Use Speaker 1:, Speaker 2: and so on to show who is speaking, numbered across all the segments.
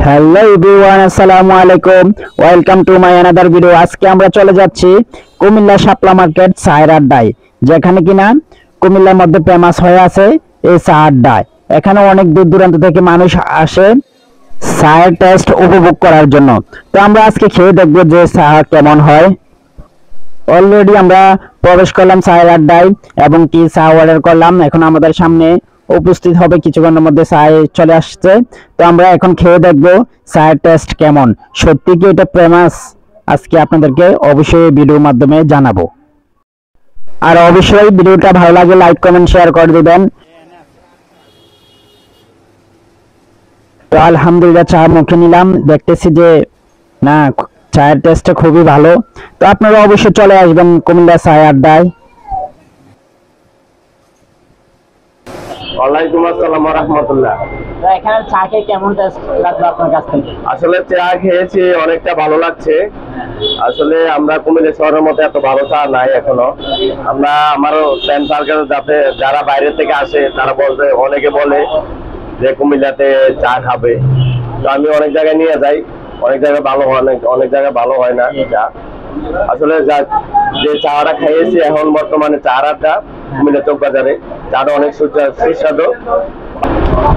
Speaker 1: Hello everyone, আসসালামু আলাইকুম। Welcome to my another video. আজকে আমরা চলে যাচ্ছি কুমিল্লা শাপলা মার্কেট চায়ের আড্ডায়, যেখানে কিনা কুমিল্লার মধ্যে ফেমাস হয়ে আছে এই চা আড্ডায়। এখানে অনেক দূর দূরান্ত থেকে মানুষ আসে চায়ের টেস্ট উপভোগ করার জন্য। তো আমরা আজকে খেয়ে দেখবো যে চা কেমন হয়। অলরেডি আমরা প্রবেশ করলাম চায়ের আড্ডায় এবং কি চা অর্ডার করলাম। এখন আমাদের সামনে উপস্থিত হবে কিছুক্ষণের মধ্যে চায় চলে আসছে। তো আমরা এখন খেয়ে দেখবো চায়ের টেস্ট কেমন, সত্যি কি এটা ফেমাস। আজকে আপনাদেরকে অবশ্যই ভিডিওর মাধ্যমে জানাবো। আর অবশ্যই ভিডিওটা ভালো লাগে লাইক কমেন্ট শেয়ার করে দিবেন। তো আলহামদুলিল্লাহ চা মুখে নিলাম, দেখতেছি যে না চায়ের টেস্টটা খুবই ভালো। তো আপনারা অবশ্যই চলে আসবেন কুমিল্লা চায়ের আড্ডায়।
Speaker 2: ওয়ালাইকুম আসসালাম ওয়া রাহমাতুল্লাহ।
Speaker 1: এখানে চা খেয়ে কেমন টেস্ট লাগলো আপনার কাছ থেকে?
Speaker 2: আসলে চা খেয়েছি, অনেকটা ভালো লাগছে। আসলে আমরা কুমিল্লা শহরের মধ্যে এত ভালো চা নাই এখনো। আমরা আমারও ফ্রেন্ড সার্কেল যারা বাইরে থেকে আসে তারা অনেকে বলে যে কুমিল্লাতে চা খাবে। তো আমি অনেক জায়গায় নিয়ে যাই, অনেক জায়গায় ভালো হয়, অনেক জায়গায় ভালো হয় না চা। আসলে যে চাটা খাইয়েছি এখন বর্তমানে চারাটা কুমিল্লা চক বাজারে, চাটা অনেক সুস্বাদু।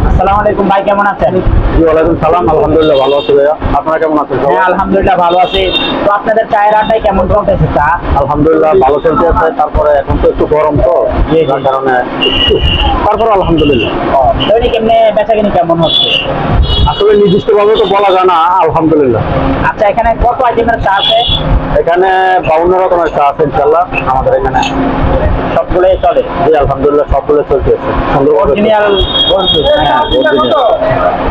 Speaker 1: আসসালামু আলাইকুম ভাই, কেমন আছেন?
Speaker 2: জি ওয়ালাইকুম সালাম, আলহামদুলিল্লাহ ভালো আছি ভাইয়া। আপনারা কেমন আছেন?
Speaker 1: হ্যাঁ আলহামদুলিল্লাহ ভালো আছি। তো আপনাদের চায়ের আড্ডায় কেমন চলতেছে চা?
Speaker 2: আলহামদুলিল্লাহ ভালো চলতে আছে। তারপরে এখন তো একটু গরম, তো যার কারণে তারপর আলহামদুলিল্লাহ।
Speaker 1: দৈনিক এমনি বেচাকিনি কেমন হচ্ছে?
Speaker 2: আসলে নির্দিষ্টভাবে তো বলা যায় না, আলহামদুলিল্লাহ।
Speaker 1: আচ্ছা, এখানে কত আইটেমের চা আছে?
Speaker 2: এখানে 52 রকমের চা আছে ইনশাআল্লাহ আমাদের এখানে।
Speaker 1: সবগুলোই চলে?
Speaker 2: জি আলহামদুলিল্লাহ সবগুলো চলতে আছে
Speaker 1: অরিজিনাল।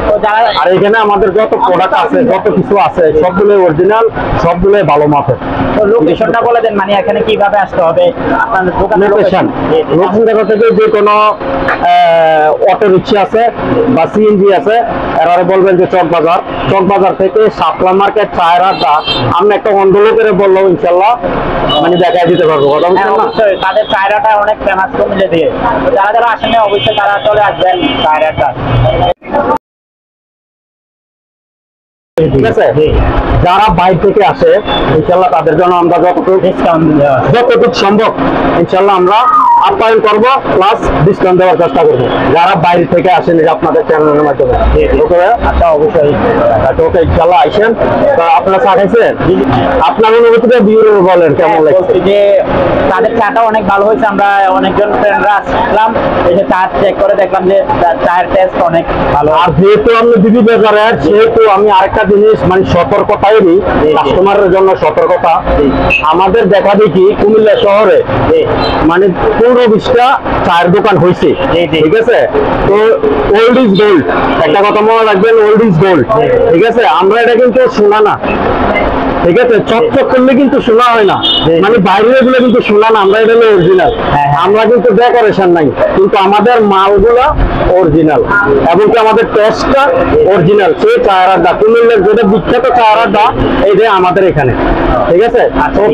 Speaker 1: তো যারা
Speaker 2: আর এখানে আমাদের যত প্রোডাক্ট আছে, যত কিছু আছে সবগুলোই অরিজিনাল, সবগুলোই ভালো মাপের।
Speaker 1: তো লোকেশনটা বলে দেন, মানে এখানে কিভাবে আসতে হবে আপনাদের দোকানের
Speaker 2: লোকেশন দেখা থেকে যে কোনো অটো রিক্সা আছে বা সিএনজি আছে, এবারে বলবেন যে চকবাজার থেকে শাপলা মার্কেট চায়ের আড্ডা, আমি একটা অন্ধ লোকের বললো ইনশাল্লাহ মানে দেখাই দিতে পারবো। কথা বলছেন না?
Speaker 1: অবশ্যই তাদের চায়ের আড্ডা অনেক ফেমাস কুমিল্লা দিয়ে। যারা যারা আসেন অবশ্যই তারা চলে আসবেন চায়ের আড্ডা।
Speaker 2: ঠিক আছে, যারা বাইরে থেকে আসে ইনশাল্লাহ তাদের জন্য আমরা যতটুকু সম্ভব ইনশাল্লাহ আমরা আপ্যায়ন করব, প্লাস ডিসকাউন্ট দেওয়ার চেষ্টা করবো যারা বাইরে থেকে আসেন আপনাদের চ্যানেলের মাধ্যমে।
Speaker 1: আচ্ছা অবশ্যই
Speaker 2: ওকে ইনশাল্লাহ আইসেন। আপনারা চা খাইছেন, আপনার অনুভূতিটা বিউরো বলেন কেমন লাগছে?
Speaker 1: যে তাদের চাটা অনেক ভালো হয়েছে। আমরা অনেকজন ফ্রেন্ডরা আসলাম, এসে চা চেক করে দেখলাম যে চায়ের টেস্ট অনেক ভালো।
Speaker 2: আর যেহেতু আমি দিদি বাজারের, সেহেতু আমি আরেকটা জিনিস মানে সতর্কতাই দিই কাস্টমারের জন্য। সতর্কতা আমাদের দেখা দেখি কুমিল্লা শহরে মানে 15-20টা চায়ের দোকান হয়েছে, ঠিক আছে। তো ওল্ড ইজ গোল্ড, একটা কথা মনে রাখবেন, ওল্ড ইজ গোল্ড, ঠিক আছে। আমরা এটা কিন্তু শোনা না, ঠিক আছে। চকচক করলে কিন্তু শোনা হয় না, মানে বাইরে এগুলো কিন্তু শোনা না। আমরা এটা অরিজিনাল, আমরা কিন্তু ডেকোরেশন নাই, কিন্তু আমাদের মালগুলা অরিজিনাল এবং কি আমাদের টেস্টটা অরিজিনাল। সেই চায়ের আড্ডা কুমিল্লার যেটা বিখ্যাত চায়ের আড্ডা, এইটাই আমাদের এখানে, ঠিক আছে।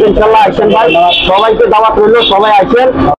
Speaker 2: ইনশাল্লাহ আইসেন ভাই, সবাইকে দাওয়াত রইল, সবাই আইসেন।